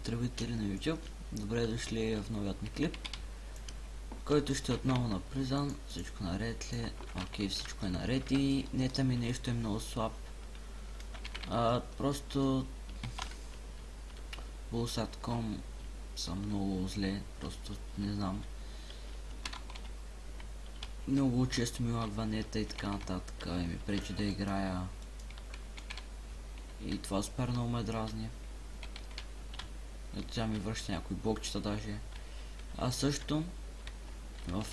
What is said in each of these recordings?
потребители на YouTube. Добре дошли в новият ми клип, който ще отново на Prison. Всичко наред ли? Окей, всичко е наред и нета ми нещо е много слаб. Просто Bulls.com съм много зле, просто не знам. Много често ми лагва нета и така нататък и ми пречи да играя. И това супер много ме дразни. Ето сега ми връща някои блокчета даже. Също в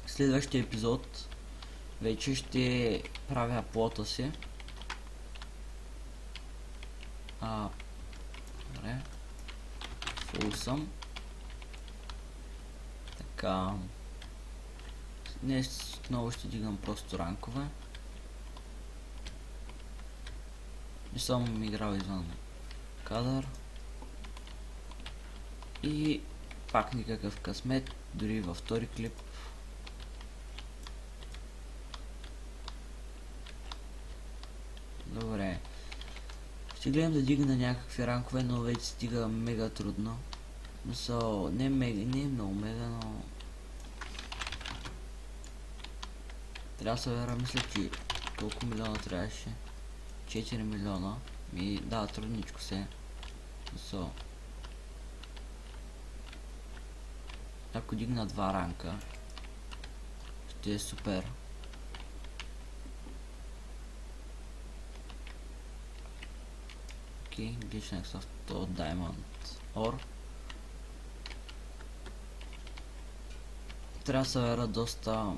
следващия епизод вече ще правя плота си. Добре. Фул съм. Така. Днес отново ще дигам просто ранкове. Не съм играл извън кадър. И пак никакъв късмет, дори във втори клип. Добре. Ще гледам да дигна някакви ранкове, но вече стига мега трудно. Не е много мега, но трябва да се вера, мисля, че колко милиона трябваше. 4 милиона. Да, трудничко се. Ако дигна 2 ранка, ще е супер. Окей, гличнах с този Diamond Ore. Трябва да се вера доста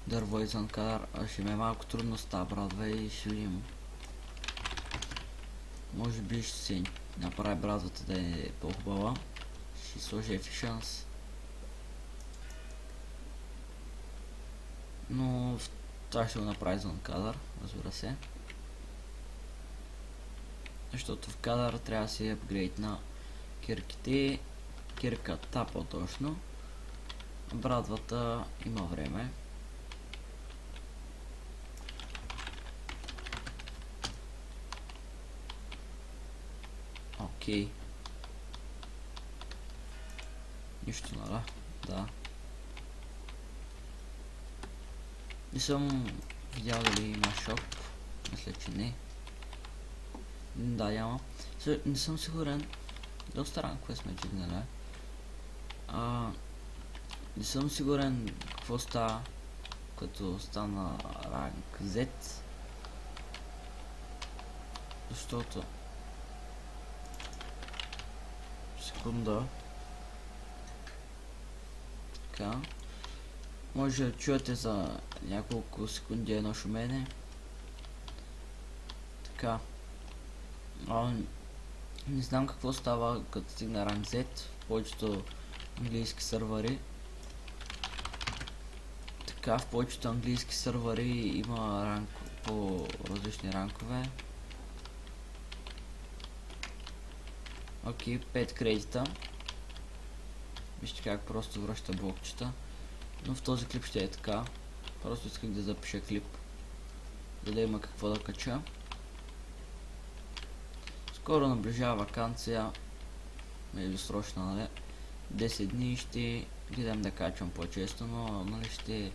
дърво извън кадър, ще ми е малко трудно с тази брадва и ще видим. Може би ще се направи брадвата да е по-хубава. Ще сложи Efficiency. Но това ще го направи извън кадър, разбира се. Защото в кадър трябва да се апгрейд на кирките. Кирката по-точно. Брадвата има време. Окей. Нищо, нали? Да. Не съм видял дали има шоп. Мисля, че не. Да, няма. Не съм сигурен. Доста ранкове сме дигнали. Не съм сигурен какво става, като стана ранг Z. Защото секунда. Така. Може да чуете за няколко секунди едно шумене. Така. Не знам какво става като стигна ранг Z в повечето английски сървъри. Така, в повечето английски сървъри има ранг по различни ранкове. Окей, 5 кредита. Вижте как просто връща блокчета. Но в този клип ще е така. Просто исках да запиша клип, за да има какво да кача. Скоро наближава вакансия. Или срочна, нали? 10 дни ще гледам да качвам по-често, но нали ще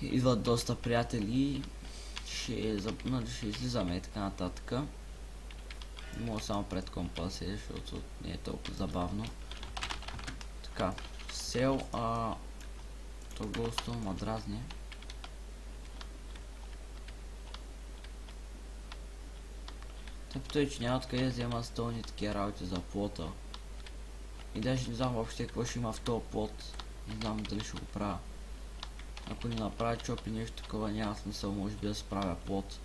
идват доста приятели. Ще излизаме и така нататък. Мога само пред компа си, защото не е толкова забавно. Така, сел, то госто ма дразни. Той, че няма откъде да взема стълни такива работи за плота. И даже не знам въобще какво ще има в този плот. Не знам дали ще го правя. Ако не направя чоп и нещо такова, няма смисъл, може би да справя плот.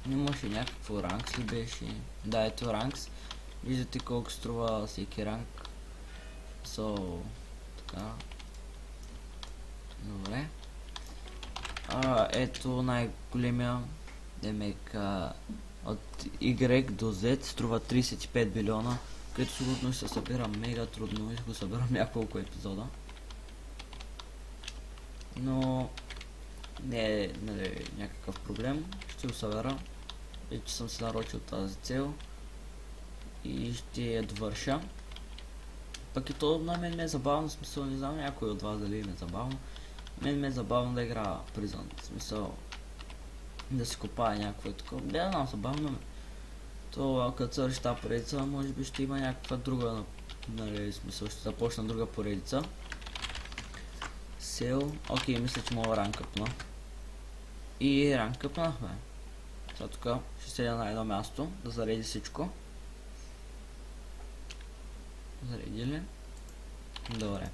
Имаше някакво ранкс ли беше? Да, ето ранкс. Виждате колко струва всеки ранг. Така. Добре. Ето най-големия демек от Y до Z струва 35 билиона, където сигурно ще се събира мега трудно и ще го събирам няколко епизода. Но не е, нали, някакъв проблем. Ще го събера. Вече съм се нарочил тази цел и ще я довърша. Пък и то на мен ме е забавно, в смисъл, не знам някой от вас дали ме е забавно. Мен ме е забавно да играя Prison, в смисъл да си копая някакво и такова. Не знам, забавно ме. То като свърши тази поредица, може би ще има някаква друга, нали, в смисъл ще започна друга поредица. Сел, окей, мисля, че мога ранкъпна. И ранкъпнахме. Сега тук ще седя на едно място, да зареди всичко. Зареди ли? Добре.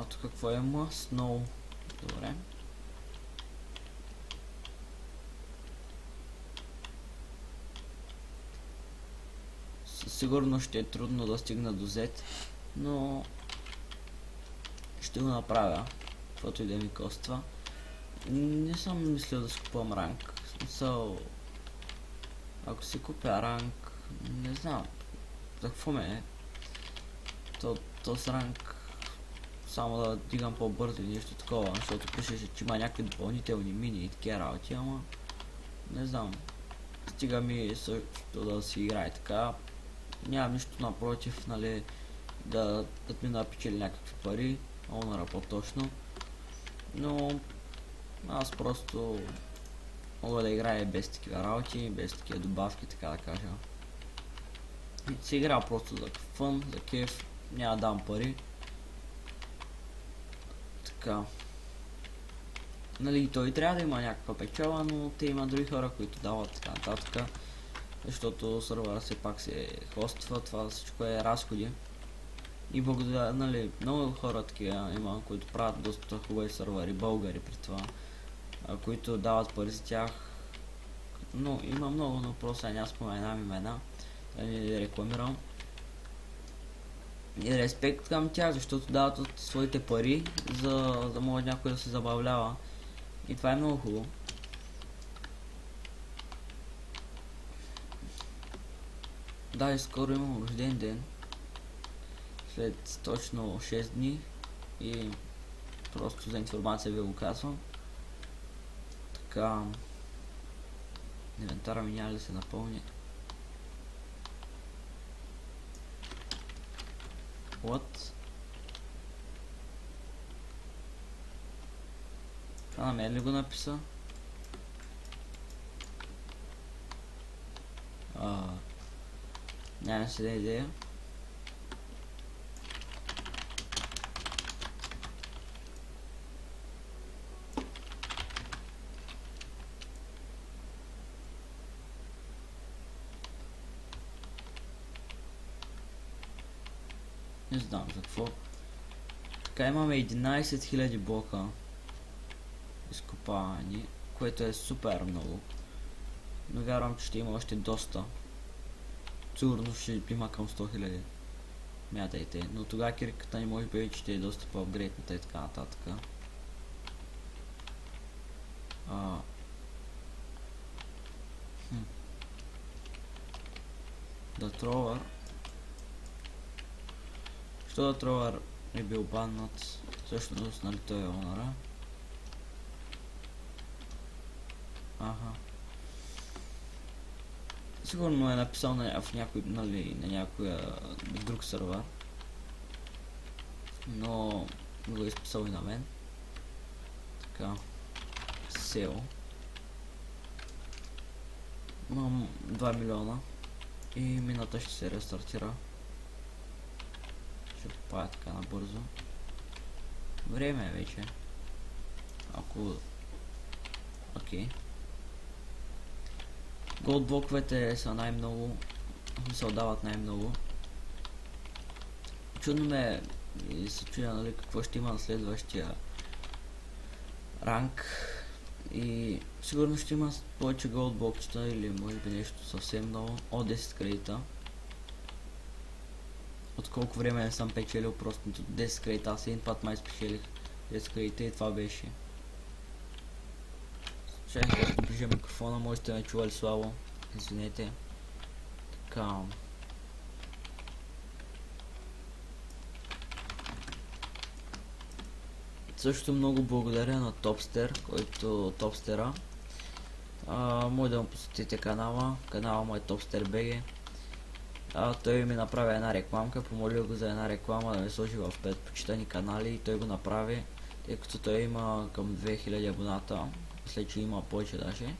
Тук какво има? Snow. Добре. Сигурно ще е трудно да стигна до Z, но ще го направя, каквото и да ми коства. Не съм мислил да си купувам ранг. В смисъл, ако си купя ранг, не знам за какво ме е. То с ранг само да дигам по-бързо и нещо такова, защото пишеше, че има някакви допълнителни мини и такива работи, ама не знам. Стига ми също да си играе така. Нямам нищо напротив, нали, да ми напечели някакви пари, онора по-точно. Но аз просто мога да играя без такива работи, без такива добавки, така да кажа. И си играя просто за фън, за кеф, няма да дам пари. Така. Нали, той трябва да има някаква печала, но те има други хора, които дават така нататък. Защото сървъра все пак се хоства, това всичко е разходи. И благодаря, нали, много хора такива има, които правят доста хубави сървъри, българи при това, които дават пари за тях. Но има много, но просто няма споменам имена, да не рекламирам. И респект към тях, защото дават от своите пари, за да може някой да се забавлява. И това е много хубаво. Да, и скоро имам рожден ден. След точно 6 дни. И просто за информация ви го казвам. Така. Инвентара ми няма ли да се напълни? What? Това на мен ли го написа? Нямам си да идея. Не знам за какво. Така имаме 11 000 блока изкопавани, което е супер много. Но вярвам, че ще има още доста. Сигурно ще има към 100 000. Мятайте. Но тогава кирката ни може би, че ще е доста по-апгрейдната и така нататък. Да Тровър. Що да Тровър е бил баннат? Всъщност, нали той е онора? Аха. Сигурно е написал в някой, нали, на някоя друг сервер. Но го е изписал и на мен. Така. Сел. Имам 2 милиона. И мината ще се рестартира. Ще попая така набързо. Време е вече. Ако... Окей. Голд блоковете са най-много. Се отдават най-много. Чудно ме и се чудя, нали, какво ще има на следващия ранг. И сигурно ще има повече голд блокчета или може би нещо съвсем ново. О, 10 кредита. От колко време не съм печелил просто 10 кредита. Аз един път май спечелих 10 кредита и това беше. Чакай да приближа микрофона, можете да ме чували слабо. Извинете. Така. Също много благодаря на Топстер, който Топстера. Може да му посетите канала му е Topster BG. Той ми направи една рекламка, помолил го за една реклама да ми сложи в предпочитани канали и той го направи, тъй като той има към 2000 абоната, след че има повече даже.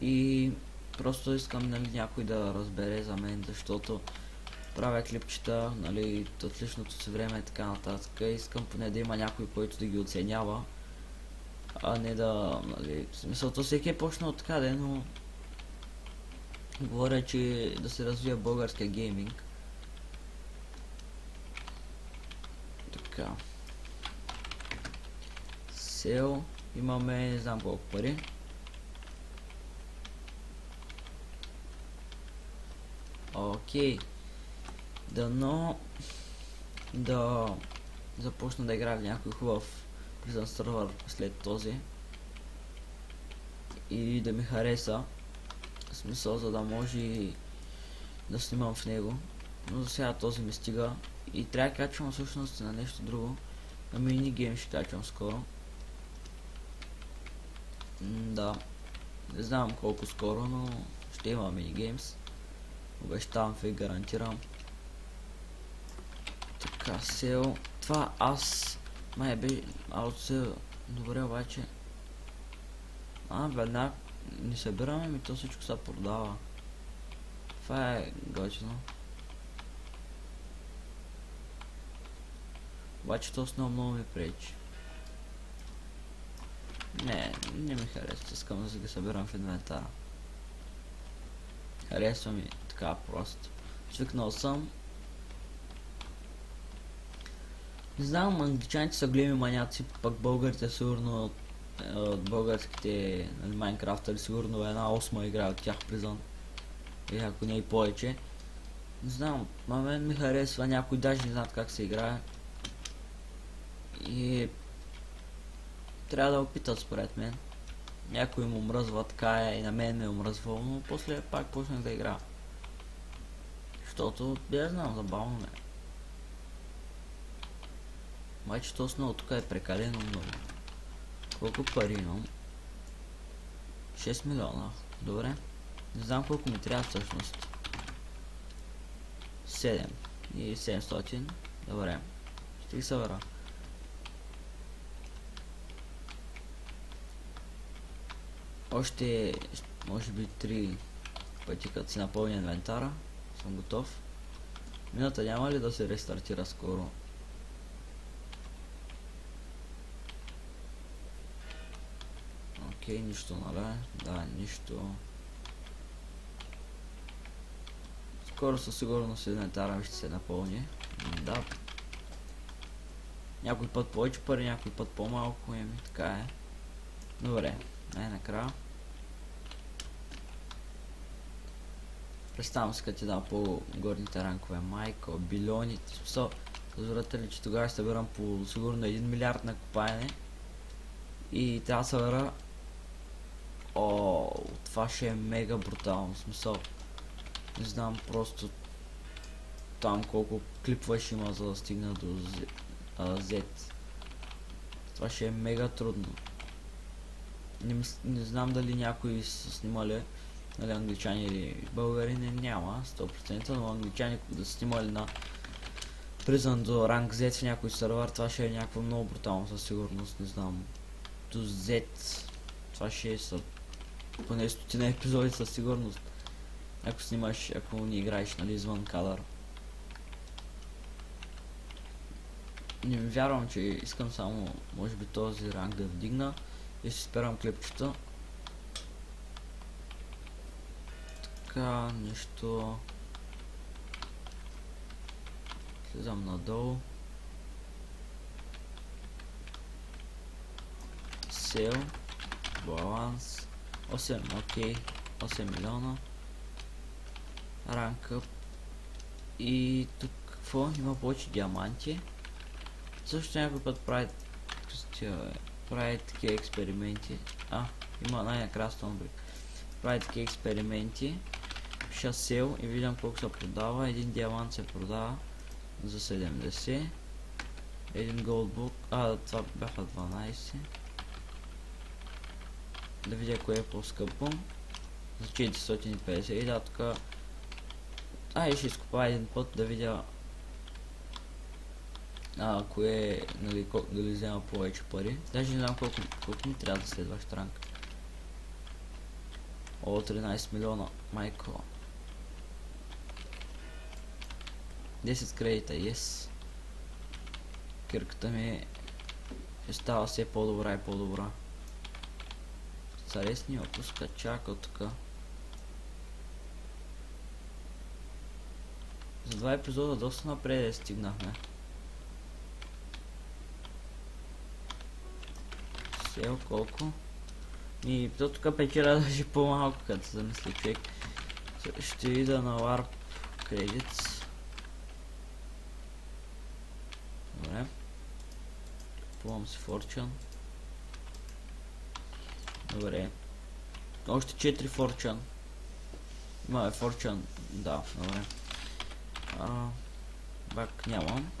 И просто искам, нали, някой да разбере за мен, защото правя клипчета, нали, от личното си време и така нататък. Искам поне да има някой, който да ги оценява, а не да, нали, в смисъл, то всеки е почнал от така, но говоря, че да се развива българския гейминг. Така. Сел. Имаме не знам колко пари. Окей. Дано да започна да играя в някой хубав Prison Server след този. И да ми хареса. В смисъл, за да може да снимам в него. Но за сега този ми стига. И трябва да качвам всъщност на нещо друго. На минигейм ще качвам скоро. Да. Не знам колко скоро, но ще има минигеймс. Обещавам ви, гарантирам. Така, сел. Това аз май бе аутсел. Добре, обаче. Веднага не събираме, ми то всичко се продава. Това е готино. Обаче то основно много ми пречи. Не ми харесва, искам да ги събирам в инвентара. Харесва ми така просто. Свикнал съм. Не знам, англичаните са големи маняци, пък българите сигурно от българските, нали, Майнкрафтъри сигурно една 8 игра от тях Prison. И ако не и повече. Не знам, мен ми харесва, някой даже не знаят как се играе. И трябва да опитат според мен. Някой му омръзва, така е, и на мен ме е омръзвало, но после пак почнах да игра. Защото, я знам, забавно ме. Майче то основно тук е прекалено много. Колко пари имам? 6 милиона. Добре. Не знам колко ми трябва всъщност. 7 и 700. Добре. Ще ги събера. Още може би 3 пъти като си напълня инвентара. Съм готов. Мината няма ли да се рестартира скоро? Окей, нищо, нали? Да, нищо. Скоро със сигурност инвентара ми ще се напълни. Да. Някой път повече пари, някой път по-малко, така е. Добре, най-накрая. Представям се като ти дам по-горните ранкове. Майко, билиони. Разбирате ли, че тогава ще събирам по сигурно 1 милиард на копаене. И трябва да събера. Това ще е мега брутално. В смисъл. Не знам просто там колко клипва ще има, за да стигна до Z. Това ще е мега трудно. Не знам дали някои са снимали, нали, англичани или българи, няма 100%, но англичани да са снимали на Prison до ранг Z в някой сервер, това ще е някакво много брутално със сигурност, не знам. До Z, това ще е поне стотина епизоди със сигурност. Ако снимаш, ако не играеш, нали, извън кадър. Не вярвам, че искам само, може би, този ранг да вдигна и ще спирам клипчета. Така, нещо. Слизам надолу. Сел. Баланс. 8, окей. 8 милиона. Ранкъп. И тук какво? Има повече диаманти. Също някой път прави такива експерименти. Има най-накрая Stonebrick. Прави такива експерименти. Пиша сел и виждам колко се продава. Един диамант се продава за 70. един голдбук, това бяха 12. Да видя кое е по-скъпо. За 450 и да, тук ще изкупа един път да видя кое, нали, дали взема повече пари. Даже не знам колко ми трябва да следващ ранг. 13 милиона, майко. 10 кредита, yes. Кирката ми ще става все по-добра и по-добра. Царесни опуска, чака тук. За 2 епизода доста напред стигнахме. Сел колко? И то тук печера даже по-малко, като се замисли човек. Ще ида на Warp Credits. Добре. Купувам си Fortune. Добре. Още 4 Fortune. Имаме Fortune. Да, добре. Бак нямам.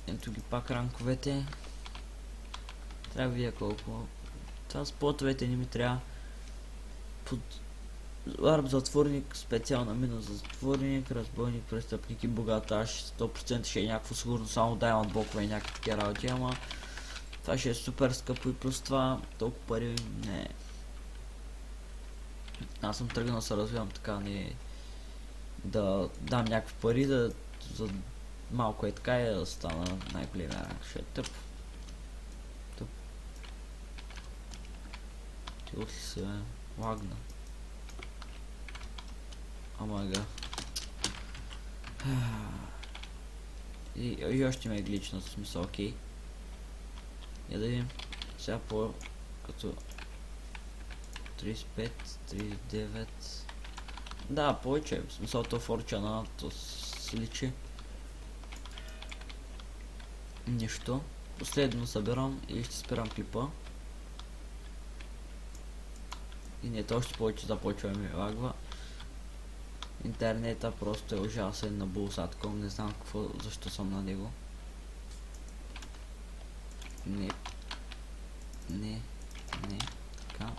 Ето ги пак ранковете. Трябва да видя колко. Това спотовете не ми трябва. Под Warp затворник, специална мина за затворник, разбойник, престъпник и богаташ. 100% ще е някакво сигурно, само Diamond блокове и някакви такива работи, ама това ще е супер скъпо и плюс това толкова пари не. Аз съм тръгнал да се развивам така, не да дам някакви пари, за малко е така и да стана най-големия ранг. Ще е тъп. Ти отли се, лагна. Омага. И още има глична, в смисъл, окей. Я да видим. Сега по като 35, 39. Да, повече. В смисъл то Fortune, то си личи. Нищо. Последно събирам и ще спирам клипа. И не, то още повече започва ми лагва. Интернета просто е ужасен на Bullsat.com, не знам защо съм на него. Не, така.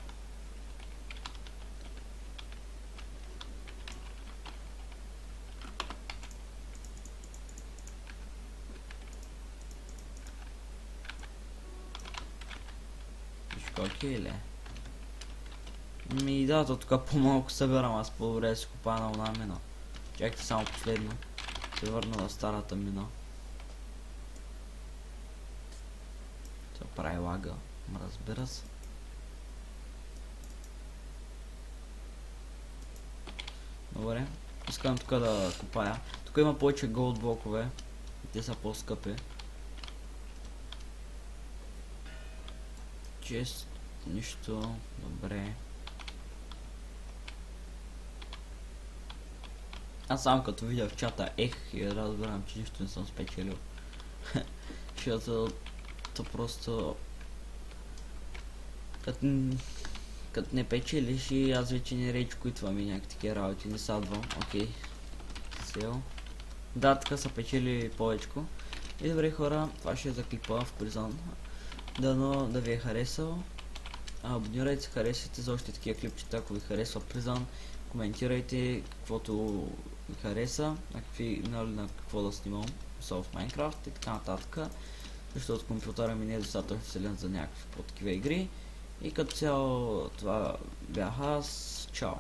Окей ли? Да, то тук по-малко събирам, аз по-добре да си купая на една мина. Чакайте само последно. Се върна на старата мина. Това прави лага, разбира се. Добре, искам тук да купая. Тук има повече голд блокове. Те са по-скъпи. Чест, нищо, добре. Аз само като видя в чата и разбирам, че нищо не съм спечелил. Защото то просто като не печелиш и аз вече не рейджкуитвам и някакви такива работи, не садвам. Окей. Сел. Да, така са печели повечко. И добре хора, това ще е за клипа в Prison. Дано да ви е харесал. Абонирайте се, харесайте за още такива клипчета, ако ви харесва Prison. Коментирайте каквото ви хареса, на какво да снимам в Minecraft и така нататък. Защото компютъра ми не е достатъчно силен за някакви по-такива игри. И като цяло това бях аз. Чао!